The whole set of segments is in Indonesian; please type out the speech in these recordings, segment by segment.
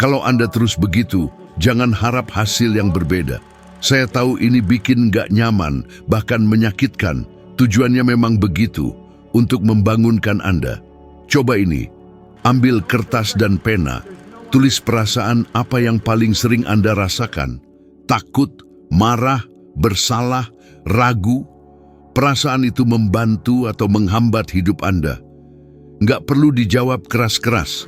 Kalau Anda terus begitu, jangan harap hasil yang berbeda. Saya tahu ini bikin nggak nyaman, bahkan menyakitkan. Tujuannya memang begitu, untuk membangunkan Anda. Coba ini, ambil kertas dan pena, tulis perasaan apa yang paling sering Anda rasakan. Takut, marah, bersalah, ragu. Perasaan itu membantu atau menghambat hidup Anda. Nggak perlu dijawab keras-keras.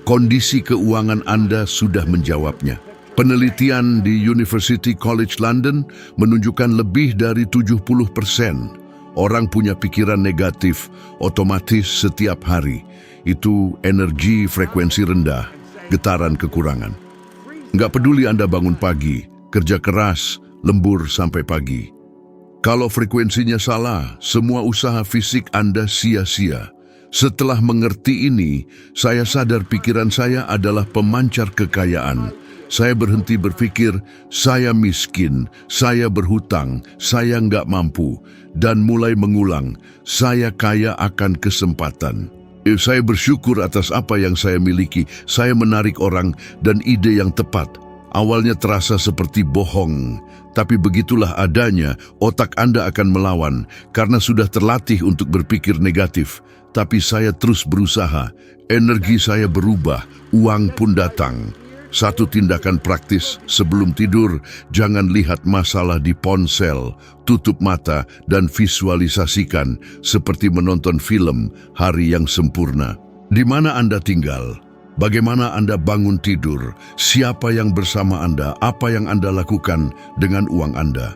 Kondisi keuangan Anda sudah menjawabnya. Penelitian di University College London menunjukkan lebih dari 70% orang punya pikiran negatif otomatis setiap hari. Itu energi frekuensi rendah, getaran kekurangan. Nggak peduli Anda bangun pagi, kerja keras, lembur sampai pagi. Kalau frekuensinya salah, semua usaha fisik Anda sia-sia. Setelah mengerti ini, saya sadar pikiran saya adalah pemancar kekayaan. Saya berhenti berpikir, saya miskin, saya berhutang, saya nggak mampu, dan mulai mengulang, saya kaya akan kesempatan. Saya bersyukur atas apa yang saya miliki, saya menarik orang dan ide yang tepat. Awalnya terasa seperti bohong, tapi begitulah adanya, otak Anda akan melawan, karena sudah terlatih untuk berpikir negatif. Tapi saya terus berusaha, energi saya berubah, uang pun datang. Satu tindakan praktis sebelum tidur, jangan lihat masalah di ponsel, tutup mata dan visualisasikan seperti menonton film hari yang sempurna. Di mana Anda tinggal? Bagaimana Anda bangun tidur? Siapa yang bersama Anda? Apa yang Anda lakukan dengan uang Anda?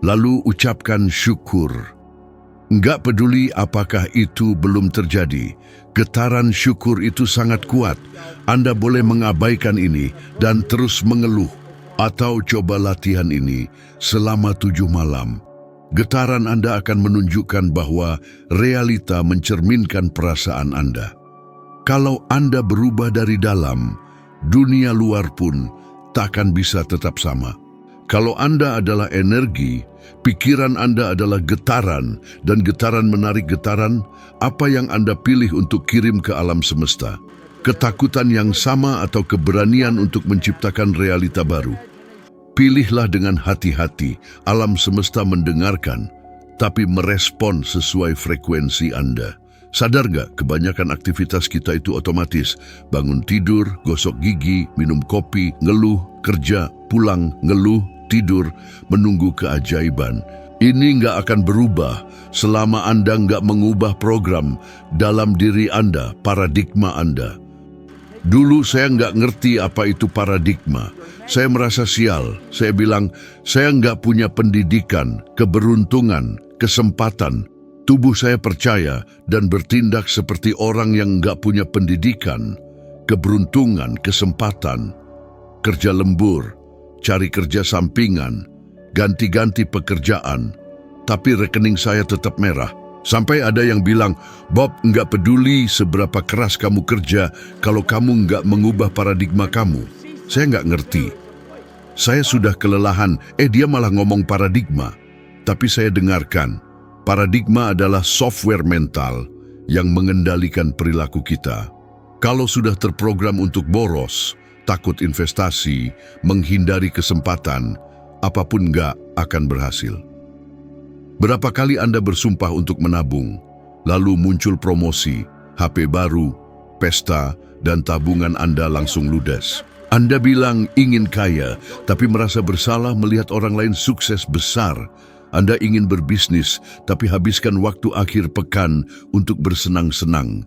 Lalu ucapkan syukur. Enggak peduli apakah itu belum terjadi, getaran syukur itu sangat kuat. Anda boleh mengabaikan ini dan terus mengeluh, atau coba latihan ini selama 7 malam. Getaran Anda akan menunjukkan bahwa realita mencerminkan perasaan Anda. Kalau Anda berubah dari dalam, dunia luar pun takkan bisa tetap sama. Kalau Anda adalah energi, pikiran Anda adalah getaran, dan getaran menarik getaran, apa yang Anda pilih untuk kirim ke alam semesta? Ketakutan yang sama atau keberanian untuk menciptakan realita baru? Pilihlah dengan hati-hati, alam semesta mendengarkan, tapi merespon sesuai frekuensi Anda. Sadar gak, kebanyakan aktivitas kita itu otomatis. Bangun tidur, gosok gigi, minum kopi, ngeluh, kerja, pulang, ngeluh, tidur, menunggu keajaiban. Ini nggak akan berubah selama Anda nggak mengubah program dalam diri Anda, paradigma Anda. Dulu saya nggak ngerti apa itu paradigma. Saya merasa sial. Saya bilang, saya nggak punya pendidikan, keberuntungan, kesempatan. Tubuh saya percaya dan bertindak seperti orang yang nggak punya pendidikan, keberuntungan, kesempatan. Kerja lembur, cari kerja sampingan, ganti-ganti pekerjaan, tapi rekening saya tetap merah. Sampai ada yang bilang, Bob, nggak peduli seberapa keras kamu kerja kalau kamu nggak mengubah paradigma kamu. Saya nggak ngerti. Saya sudah kelelahan, dia malah ngomong paradigma. Tapi saya dengarkan, paradigma adalah software mental yang mengendalikan perilaku kita. Kalau sudah terprogram untuk boros, takut investasi, menghindari kesempatan, apapun nggak akan berhasil. Berapa kali Anda bersumpah untuk menabung, lalu muncul promosi, HP baru, pesta, dan tabungan Anda langsung ludes. Anda bilang ingin kaya, tapi merasa bersalah melihat orang lain sukses besar. Anda ingin berbisnis, tapi habiskan waktu akhir pekan untuk bersenang-senang.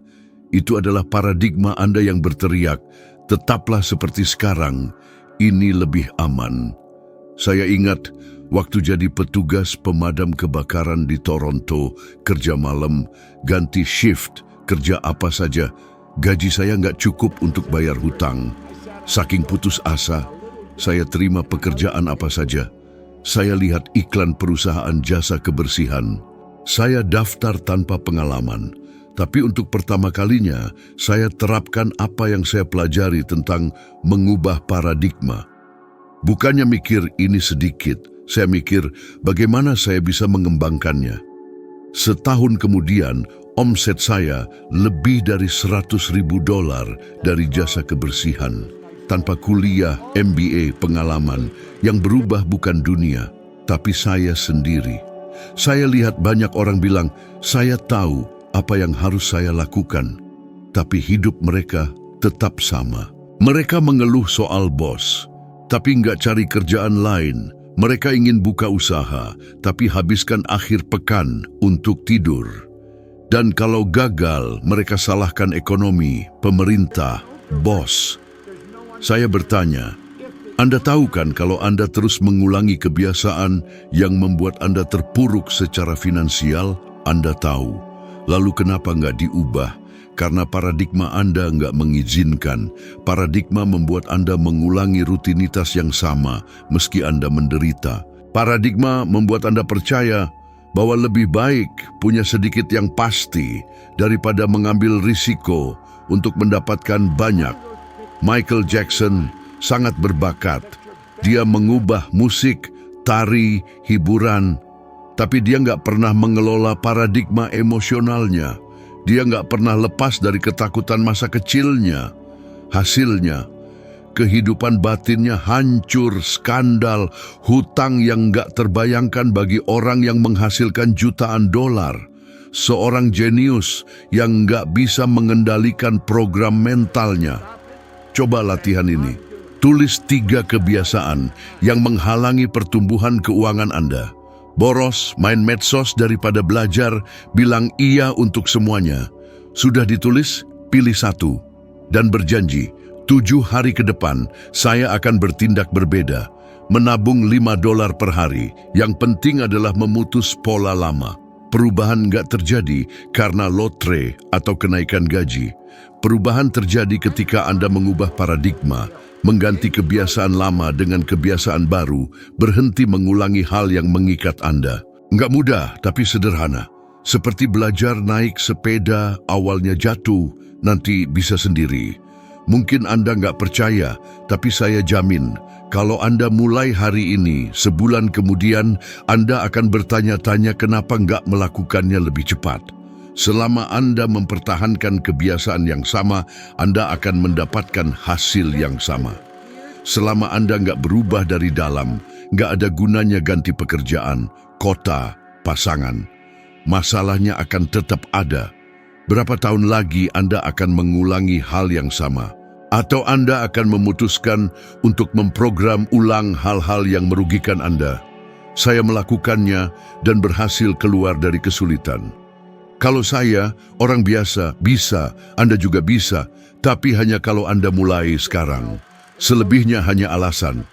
Itu adalah paradigma Anda yang berteriak, tetaplah seperti sekarang, ini lebih aman. Saya ingat waktu jadi petugas pemadam kebakaran di Toronto, kerja malam, ganti shift, kerja apa saja. Gaji saya nggak cukup untuk bayar hutang. Saking putus asa, saya terima pekerjaan apa saja. Saya lihat iklan perusahaan jasa kebersihan. Saya daftar tanpa pengalaman. Tapi untuk pertama kalinya, saya terapkan apa yang saya pelajari tentang mengubah paradigma. Bukannya mikir ini sedikit, saya mikir bagaimana saya bisa mengembangkannya. Setahun kemudian, omset saya lebih dari $100.000 dari jasa kebersihan. tanpa kuliah MBA pengalaman yang berubah bukan dunia, tapi saya sendiri. Saya lihat banyak orang bilang, saya tahu apa yang harus saya lakukan, tapi hidup mereka tetap sama. Mereka mengeluh soal bos, tapi nggak cari kerjaan lain. Mereka ingin buka usaha, tapi habiskan akhir pekan untuk tidur. Dan kalau gagal, mereka salahkan ekonomi, pemerintah, bos. Saya bertanya, Anda tahu kan kalau Anda terus mengulangi kebiasaan yang membuat Anda terpuruk secara finansial? Anda tahu. Lalu kenapa nggak diubah? Karena paradigma Anda nggak mengizinkan. Paradigma membuat Anda mengulangi rutinitas yang sama meski Anda menderita. Paradigma membuat Anda percaya bahwa lebih baik punya sedikit yang pasti daripada mengambil risiko untuk mendapatkan banyak. Michael Jackson sangat berbakat. Dia mengubah musik, tari, hiburan, tapi dia nggak pernah mengelola paradigma emosionalnya. Dia nggak pernah lepas dari ketakutan masa kecilnya. Hasilnya, kehidupan batinnya hancur, skandal, hutang yang nggak terbayangkan bagi orang yang menghasilkan jutaan dolar. Seorang jenius yang nggak bisa mengendalikan program mentalnya. Coba latihan ini. Tulis 3 kebiasaan yang menghalangi pertumbuhan keuangan Anda. Boros, main medsos daripada belajar, bilang iya untuk semuanya. Sudah ditulis? Pilih 1. Dan berjanji, 7 hari ke depan, saya akan bertindak berbeda. Menabung $5 per hari. Yang penting adalah memutus pola lama. Perubahan nggak terjadi karena lotre atau kenaikan gaji. Perubahan terjadi ketika Anda mengubah paradigma, mengganti kebiasaan lama dengan kebiasaan baru, berhenti mengulangi hal yang mengikat Anda. Nggak mudah, tapi sederhana. Seperti belajar naik sepeda, awalnya jatuh, nanti bisa sendiri. Mungkin Anda nggak percaya, tapi saya jamin, kalau Anda mulai hari ini, sebulan kemudian, Anda akan bertanya-tanya kenapa nggak melakukannya lebih cepat. Selama Anda mempertahankan kebiasaan yang sama, Anda akan mendapatkan hasil yang sama. Selama Anda nggak berubah dari dalam, nggak ada gunanya ganti pekerjaan, kota, pasangan. Masalahnya akan tetap ada. Berapa tahun lagi Anda akan mengulangi hal yang sama? Atau Anda akan memutuskan untuk memprogram ulang hal-hal yang merugikan Anda? Saya melakukannya dan berhasil keluar dari kesulitan. Kalau saya, orang biasa, bisa, Anda juga bisa, tapi hanya kalau Anda mulai sekarang. Selebihnya hanya alasan.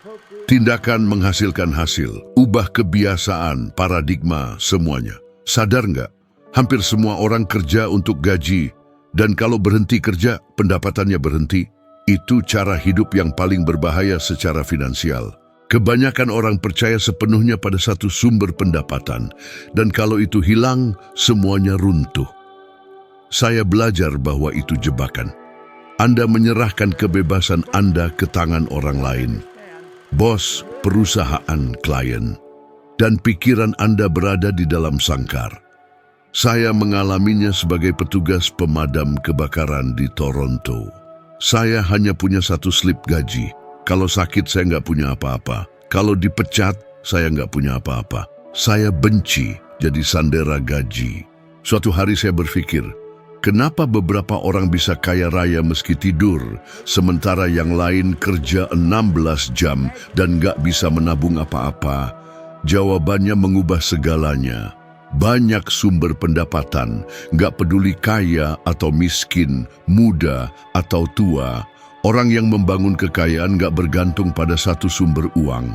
Tindakan menghasilkan hasil, ubah kebiasaan, paradigma, semuanya. Sadar nggak? Hampir semua orang kerja untuk gaji, dan kalau berhenti kerja, pendapatannya berhenti. Itu cara hidup yang paling berbahaya secara finansial. Kebanyakan orang percaya sepenuhnya pada satu sumber pendapatan, dan kalau itu hilang, semuanya runtuh. Saya belajar bahwa itu jebakan. Anda menyerahkan kebebasan Anda ke tangan orang lain. Bos, perusahaan, klien, dan pikiran Anda berada di dalam sangkar. Saya mengalaminya sebagai petugas pemadam kebakaran di Toronto. Saya hanya punya 1 slip gaji. Kalau sakit saya nggak punya apa-apa. Kalau dipecat saya nggak punya apa-apa. Saya benci jadi sandera gaji. Suatu hari saya berpikir, kenapa beberapa orang bisa kaya raya meski tidur, sementara yang lain kerja 16 jam dan nggak bisa menabung apa-apa? Jawabannya mengubah segalanya. Banyak sumber pendapatan, nggak peduli kaya atau miskin, muda atau tua. Orang yang membangun kekayaan nggak bergantung pada satu sumber uang.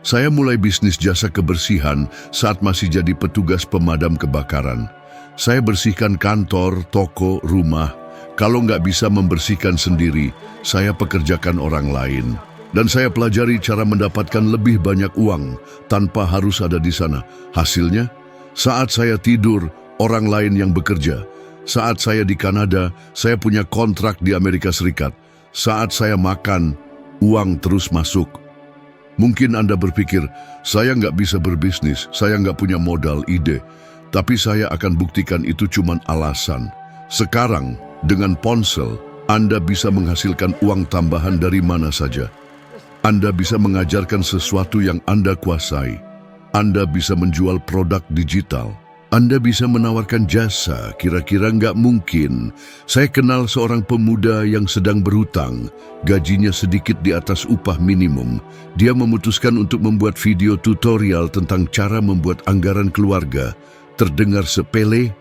Saya mulai bisnis jasa kebersihan saat masih jadi petugas pemadam kebakaran. Saya bersihkan kantor, toko, rumah. Kalau nggak bisa membersihkan sendiri, saya pekerjakan orang lain. Dan saya pelajari cara mendapatkan lebih banyak uang tanpa harus ada di sana. Hasilnya, saat saya tidur, orang lain yang bekerja. Saat saya di Kanada, saya punya kontrak di Amerika Serikat. Saat saya makan, uang terus masuk. Mungkin Anda berpikir, saya nggak bisa berbisnis, saya nggak punya modal, ide. Tapi saya akan buktikan itu cuma alasan. Sekarang, dengan ponsel, Anda bisa menghasilkan uang tambahan dari mana saja. Anda bisa mengajarkan sesuatu yang Anda kuasai. Anda bisa menjual produk digital. Anda bisa menawarkan jasa, kira-kira nggak mungkin. Saya kenal seorang pemuda yang sedang berhutang, gajinya sedikit di atas upah minimum. Dia memutuskan untuk membuat video tutorial tentang cara membuat anggaran keluarga. Terdengar sepele?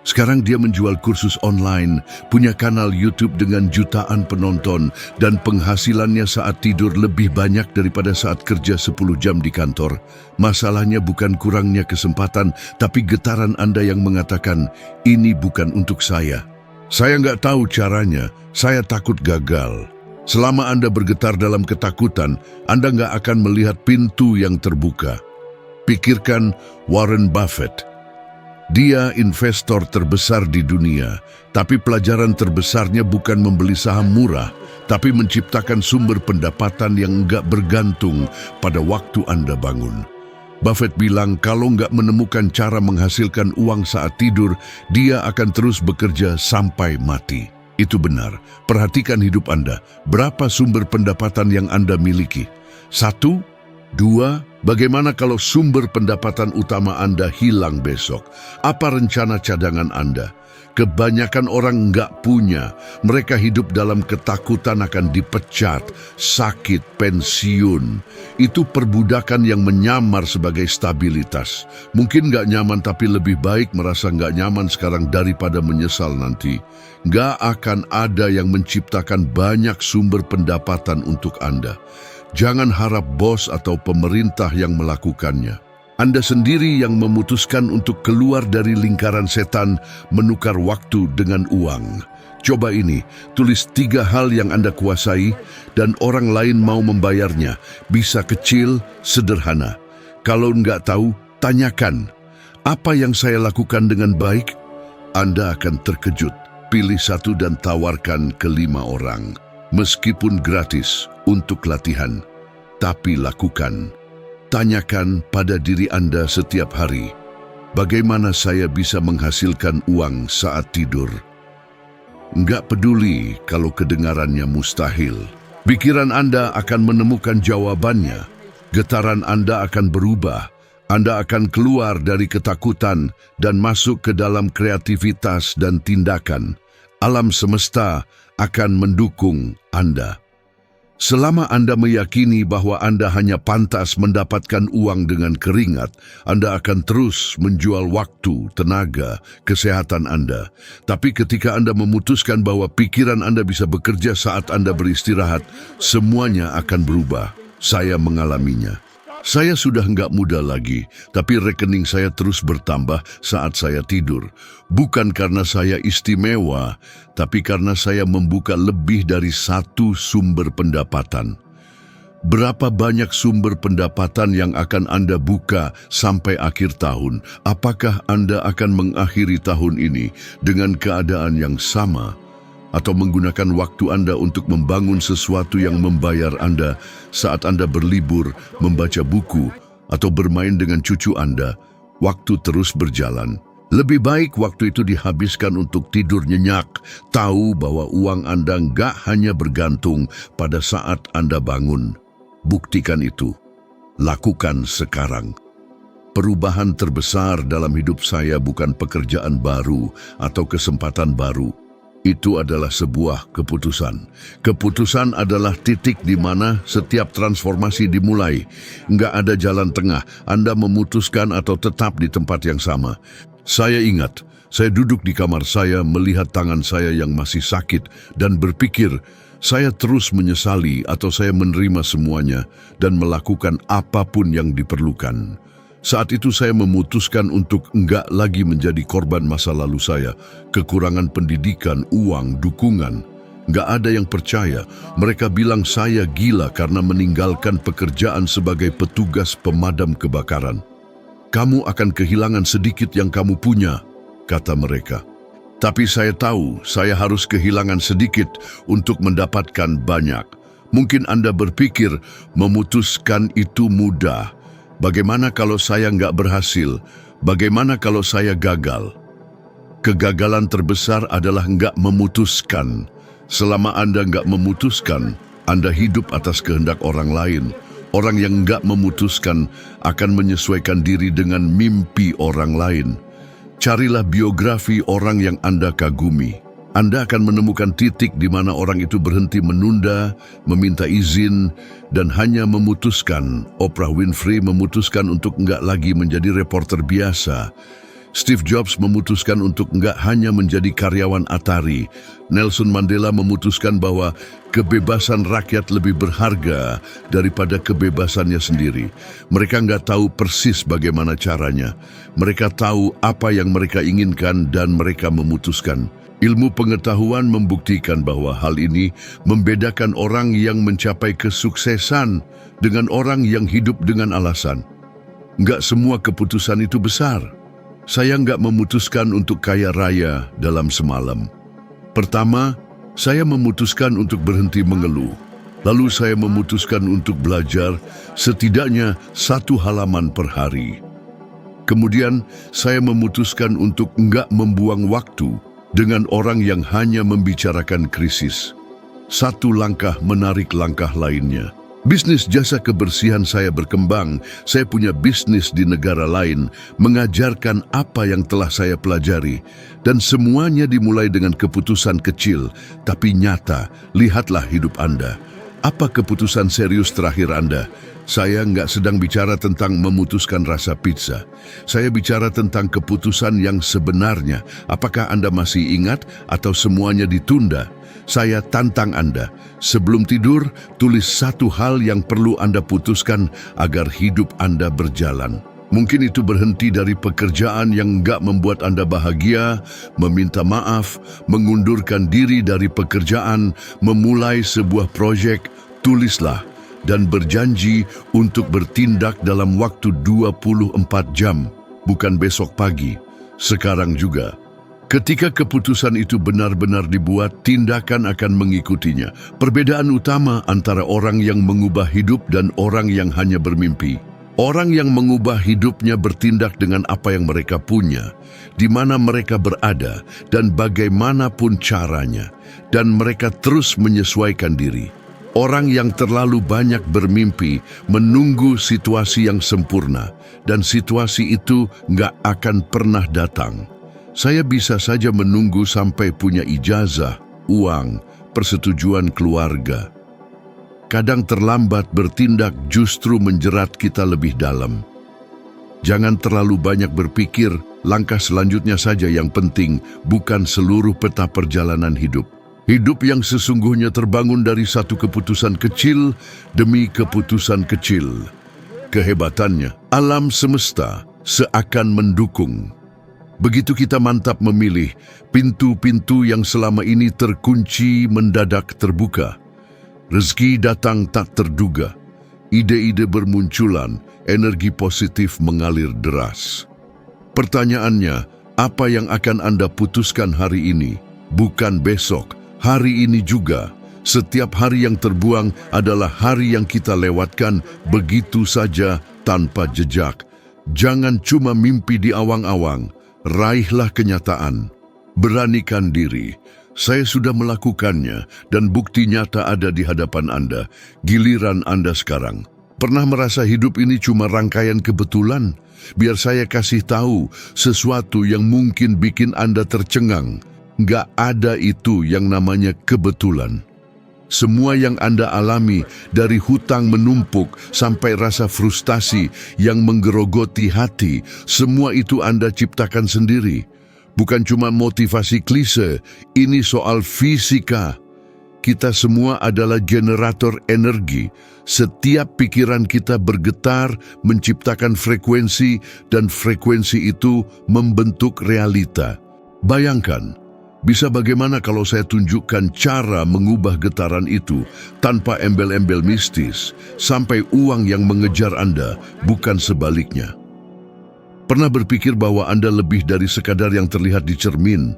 Sekarang dia menjual kursus online, punya kanal YouTube dengan jutaan penonton, dan penghasilannya saat tidur lebih banyak daripada saat kerja 10 jam di kantor. Masalahnya bukan kurangnya kesempatan, tapi getaran Anda yang mengatakan, ini bukan untuk saya. Saya nggak tahu caranya, saya takut gagal. Selama Anda bergetar dalam ketakutan, Anda nggak akan melihat pintu yang terbuka. Pikirkan Warren Buffett. Dia investor terbesar di dunia, tapi pelajaran terbesarnya bukan membeli saham murah, tapi menciptakan sumber pendapatan yang enggak bergantung pada waktu Anda bangun. Buffett bilang kalau enggak menemukan cara menghasilkan uang saat tidur, dia akan terus bekerja sampai mati. Itu benar. Perhatikan hidup Anda. Berapa sumber pendapatan yang Anda miliki? 1, 2, bagaimana kalau sumber pendapatan utama Anda hilang besok? Apa rencana cadangan Anda? Kebanyakan orang nggak punya. Mereka hidup dalam ketakutan akan dipecat, sakit, pensiun. Itu perbudakan yang menyamar sebagai stabilitas. Mungkin nggak nyaman, tapi lebih baik merasa nggak nyaman sekarang daripada menyesal nanti. Nggak akan ada yang menciptakan banyak sumber pendapatan untuk Anda. Jangan harap bos atau pemerintah yang melakukannya. Anda sendiri yang memutuskan untuk keluar dari lingkaran setan, menukar waktu dengan uang. Coba ini, tulis 3 hal yang Anda kuasai dan orang lain mau membayarnya. Bisa kecil, sederhana. Kalau nggak tahu, tanyakan. Apa yang saya lakukan dengan baik? Anda akan terkejut. Pilih 1 dan tawarkan ke 5 orang. Meskipun gratis untuk latihan, tapi lakukan. Tanyakan pada diri Anda setiap hari, bagaimana saya bisa menghasilkan uang saat tidur? Nggak peduli kalau kedengarannya mustahil. Pikiran Anda akan menemukan jawabannya. Getaran Anda akan berubah. Anda akan keluar dari ketakutan dan masuk ke dalam kreativitas dan tindakan. Alam semesta akan mendukung Anda. Selama Anda meyakini bahwa Anda hanya pantas mendapatkan uang dengan keringat, Anda akan terus menjual waktu, tenaga, kesehatan Anda. Tapi ketika Anda memutuskan bahwa pikiran Anda bisa bekerja saat Anda beristirahat, semuanya akan berubah. Saya mengalaminya. Saya sudah nggak muda lagi, tapi rekening saya terus bertambah saat saya tidur. Bukan karena saya istimewa, tapi karena saya membuka lebih dari 1 sumber pendapatan. Berapa banyak sumber pendapatan yang akan Anda buka sampai akhir tahun? Apakah Anda akan mengakhiri tahun ini dengan keadaan yang sama? Atau menggunakan waktu Anda untuk membangun sesuatu yang membayar Anda saat Anda berlibur, membaca buku, atau bermain dengan cucu Anda? Waktu terus berjalan. Lebih baik waktu itu dihabiskan untuk tidur nyenyak, tahu bahwa uang Anda nggak hanya bergantung pada saat Anda bangun. Buktikan itu. Lakukan sekarang. Perubahan terbesar dalam hidup saya bukan pekerjaan baru atau kesempatan baru. Itu adalah sebuah keputusan. Keputusan adalah titik di mana setiap transformasi dimulai. Nggak ada jalan tengah. Anda memutuskan atau tetap di tempat yang sama. Saya ingat, saya duduk di kamar saya melihat tangan saya yang masih sakit dan berpikir, saya terus menyesali atau saya menerima semuanya dan melakukan apapun yang diperlukan. Saat itu saya memutuskan untuk enggak lagi menjadi korban masa lalu saya, kekurangan pendidikan, uang, dukungan. Enggak ada yang percaya. Mereka bilang saya gila karena meninggalkan pekerjaan sebagai petugas pemadam kebakaran. Kamu akan kehilangan sedikit yang kamu punya, kata mereka. Tapi saya tahu saya harus kehilangan sedikit untuk mendapatkan banyak. Mungkin Anda berpikir memutuskan itu mudah. Bagaimana kalau saya nggak berhasil? Bagaimana kalau saya gagal? Kegagalan terbesar adalah nggak memutuskan. Selama Anda nggak memutuskan, Anda hidup atas kehendak orang lain. Orang yang nggak memutuskan akan menyesuaikan diri dengan mimpi orang lain. Carilah biografi orang yang Anda kagumi. Anda akan menemukan titik di mana orang itu berhenti menunda, meminta izin, dan hanya memutuskan. Oprah Winfrey memutuskan untuk nggak lagi menjadi reporter biasa. Steve Jobs memutuskan untuk nggak hanya menjadi karyawan Atari. Nelson Mandela memutuskan bahwa kebebasan rakyat lebih berharga daripada kebebasannya sendiri. Mereka nggak tahu persis bagaimana caranya. Mereka tahu apa yang mereka inginkan dan mereka memutuskan. Ilmu pengetahuan membuktikan bahwa hal ini membedakan orang yang mencapai kesuksesan dengan orang yang hidup dengan alasan. Nggak semua keputusan itu besar. Saya nggak memutuskan untuk kaya raya dalam semalam. Pertama, saya memutuskan untuk berhenti mengeluh. Lalu saya memutuskan untuk belajar setidaknya 1 halaman per hari. Kemudian, saya memutuskan untuk nggak membuang waktu dengan orang yang hanya membicarakan krisis. 1 langkah menarik langkah lainnya. Bisnis jasa kebersihan saya berkembang. Saya punya bisnis di negara lain, mengajarkan apa yang telah saya pelajari. Dan semuanya dimulai dengan keputusan kecil, tapi nyata. Lihatlah hidup Anda. Apa keputusan serius terakhir Anda? Saya nggak sedang bicara tentang memutuskan rasa pizza. Saya bicara tentang keputusan yang sebenarnya. Apakah Anda masih ingat atau semuanya ditunda? Saya tantang Anda. Sebelum tidur, tulis 1 hal yang perlu Anda putuskan agar hidup Anda berjalan. Mungkin itu berhenti dari pekerjaan yang nggak membuat Anda bahagia, meminta maaf, mengundurkan diri dari pekerjaan, memulai sebuah proyek. Tulislah dan berjanji untuk bertindak dalam waktu 24 jam, bukan besok pagi, sekarang juga. Ketika keputusan itu benar-benar dibuat, tindakan akan mengikutinya. Perbedaan utama antara orang yang mengubah hidup dan orang yang hanya bermimpi. Orang yang mengubah hidupnya bertindak dengan apa yang mereka punya, di mana mereka berada, dan bagaimanapun caranya. Dan mereka terus menyesuaikan diri. Orang yang terlalu banyak bermimpi menunggu situasi yang sempurna, dan situasi itu nggak akan pernah datang. Saya bisa saja menunggu sampai punya ijazah, uang, persetujuan keluarga. Kadang terlambat bertindak justru menjerat kita lebih dalam. Jangan terlalu banyak berpikir, langkah selanjutnya saja yang penting, bukan seluruh peta perjalanan hidup. Hidup yang sesungguhnya terbangun dari 1 keputusan kecil demi keputusan kecil. Kehebatannya, alam semesta seakan mendukung. Begitu kita mantap memilih, pintu-pintu yang selama ini terkunci mendadak terbuka. Rezeki datang tak terduga. Ide-ide bermunculan, energi positif mengalir deras. Pertanyaannya, apa yang akan Anda putuskan hari ini? Bukan besok, hari ini juga. Setiap hari yang terbuang adalah hari yang kita lewatkan begitu saja tanpa jejak. Jangan cuma mimpi di awang-awang. Raihlah kenyataan, beranikan diri. Saya sudah melakukannya dan bukti nyata ada di hadapan Anda. Giliran Anda sekarang. Pernah merasa hidup ini cuma rangkaian kebetulan? Biar saya kasih tahu sesuatu yang mungkin bikin Anda tercengang. Nggak ada itu yang namanya kebetulan. Semua yang Anda alami, dari hutang menumpuk sampai rasa frustasi yang menggerogoti hati, semua itu Anda ciptakan sendiri. Bukan cuma motivasi klise, ini soal fisika. Kita semua adalah generator energi. Setiap pikiran kita bergetar, menciptakan frekuensi, dan frekuensi itu membentuk realita. Bayangkan, bisa bagaimana kalau saya tunjukkan cara mengubah getaran itu tanpa embel-embel mistis, sampai uang yang mengejar Anda, bukan sebaliknya. Pernah berpikir bahwa Anda lebih dari sekadar yang terlihat di cermin?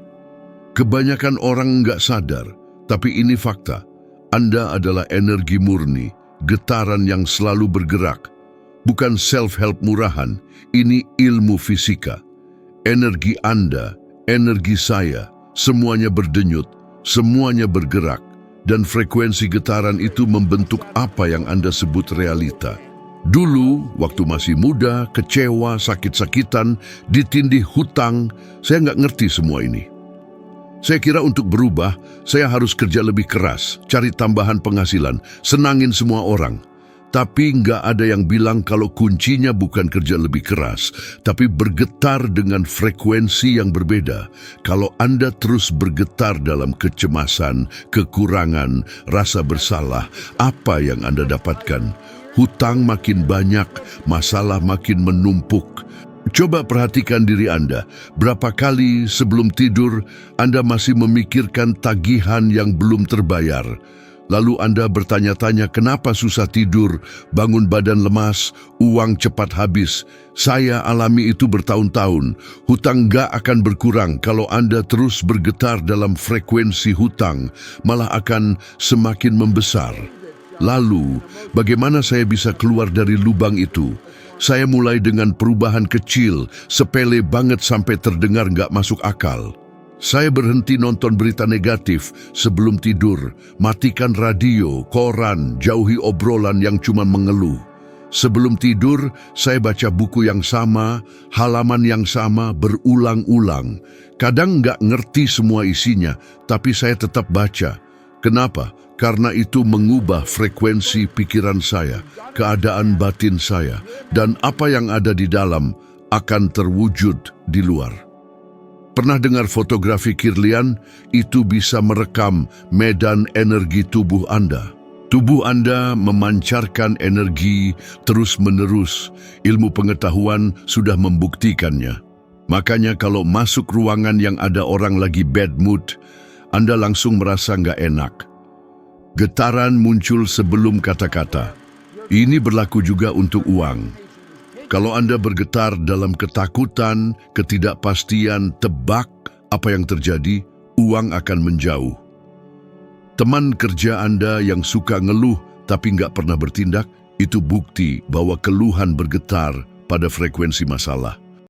Kebanyakan orang nggak sadar, tapi ini fakta. Anda adalah energi murni, getaran yang selalu bergerak. Bukan self-help murahan, ini ilmu fisika. Energi Anda, energi saya, semuanya berdenyut, Semuanya bergerak, dan frekuensi getaran itu membentuk apa yang Anda sebut realita. Dulu, waktu masih muda, kecewa, sakit-sakitan, ditindih hutang, saya nggak ngerti semua ini. Saya kira untuk berubah, saya harus kerja lebih keras, cari tambahan penghasilan, senangin semua orang. Tapi nggak ada yang bilang kalau kuncinya bukan kerja lebih keras, tapi bergetar dengan frekuensi yang berbeda. Kalau Anda terus bergetar dalam kecemasan, kekurangan, rasa bersalah, apa yang Anda dapatkan? Hutang makin banyak, masalah makin menumpuk. Coba perhatikan diri Anda, berapa kali sebelum tidur Anda masih memikirkan tagihan yang belum terbayar. Lalu Anda bertanya-tanya kenapa susah tidur, bangun badan lemas, uang cepat habis. Saya alami itu bertahun-tahun. Hutang gak akan berkurang kalau Anda terus bergetar dalam frekuensi hutang, malah akan semakin membesar. Lalu, bagaimana saya bisa keluar dari lubang itu? Saya mulai dengan perubahan kecil, sepele banget sampai terdengar gak masuk akal. Saya berhenti nonton berita negatif sebelum tidur, matikan radio, koran, jauhi obrolan yang cuma mengeluh. Sebelum tidur, saya baca buku yang sama, halaman yang sama, berulang-ulang. Kadang nggak ngerti semua isinya, tapi saya tetap baca. Kenapa? Karena itu mengubah frekuensi pikiran saya, keadaan batin saya, dan apa yang ada di dalam akan terwujud di luar. Pernah dengar fotografi Kirlian? Itu bisa merekam medan energi tubuh Anda. Tubuh Anda memancarkan energi terus-menerus. Ilmu pengetahuan sudah membuktikannya. Makanya kalau masuk ruangan yang ada orang lagi bad mood, Anda langsung merasa nggak enak. Getaran muncul sebelum kata-kata. Ini berlaku juga untuk uang. Kalau Anda bergetar dalam ketakutan, ketidakpastian, tebak apa yang terjadi, uang akan menjauh. Teman kerja Anda yang suka ngeluh tapi nggak pernah bertindak, itu bukti bahwa keluhan bergetar pada frekuensi masalah.